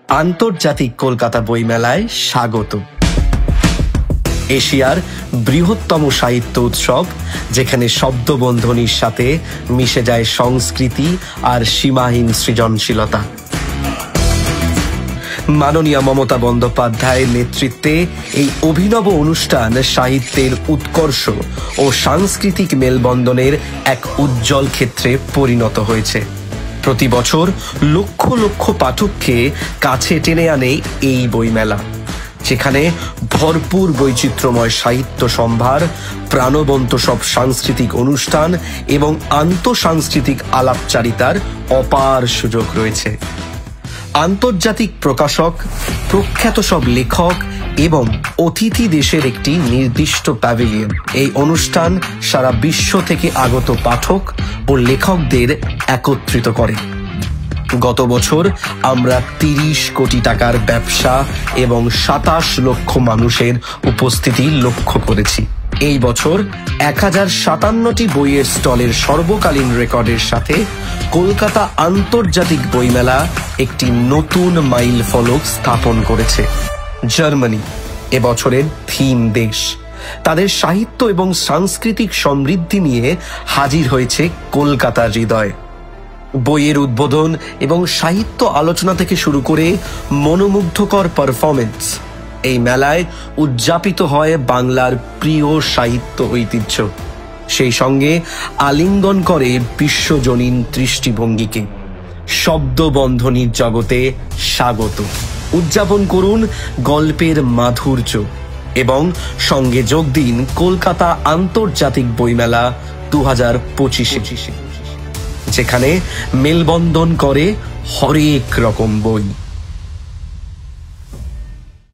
আন্তর্জাতিক কলকাতা বইমেলায় স্বাগত। এশিয়ার বৃহত্তম সাহিত্য উৎসব, যেখানে শব্দবন্ধনীর সাথে মিশে যায় সংস্কৃতি আর সীমাহীন সৃজনশীলতা। মাননীয় মমতা বন্দ্যোপাধ্যায়ের নেতৃত্বে এই অভিনব অনুষ্ঠান সাহিত্যের উৎকর্ষ ও সাংস্কৃতিক মেলবন্ধনের এক উজ্জ্বল ক্ষেত্রে পরিণত হয়েছে। প্রতি বছর লক্ষ লক্ষ পাঠককে কাছে টেনে আনে এই বইমেলা, যেখানে ভরপুর বৈচিত্র্যময় সাহিত্য সম্ভার, প্রাণবন্ত সব সাংস্কৃতিক অনুষ্ঠান এবং আন্তঃসাংস্কৃতিক আলাপচারিতার অপার সুযোগ রয়েছে। আন্তর্জাতিক প্রকাশক, প্রখ্যাত সব লেখক এবং অতিথি দেশের একটি নির্দিষ্ট প্যাভিলিয়ন। এই অনুষ্ঠান সারা বিশ্ব থেকে আগত পাঠক ও লেখকদের একত্রিত করে। গত বছর আমরা 30 কোটি টাকার ব্যবসা এবং 27 লক্ষ মানুষের উপস্থিতি লক্ষ্য করেছি। এই বছর 1057টি বইয়ের স্টলের সর্বকালীন রেকর্ডের সাথে কলকাতা আন্তর্জাতিক বইমেলা একটি নতুন মাইল ফলক স্থাপন করেছে। জার্মানি এবছরের থিম দেশ। তাদের সাহিত্য এবং সাংস্কৃতিক সমৃদ্ধি নিয়ে হাজির হয়েছে কলকাতার হৃদয়। বইয়ের উদ্বোধন এবং সাহিত্য আলোচনা থেকে শুরু করে মনোমুগ্ধকর পারফরমেন্স, এই মেলায় উদযাপিত হয় বাংলার প্রিয় সাহিত্য ঐতিহ্য। সেই সঙ্গে আলিঙ্গন করে বিশ্বজনীন দৃষ্টিভঙ্গিকে। শব্দবন্ধনীর জগতে স্বাগত। উদযাপন করুন গল্পের মাধুর্য এবং সঙ্গে যোগ দিন কলকাতা আন্তর্জাতিক বইমেলা 2025, যেখানে মেলবন্ধন করে হরেক রকম বই।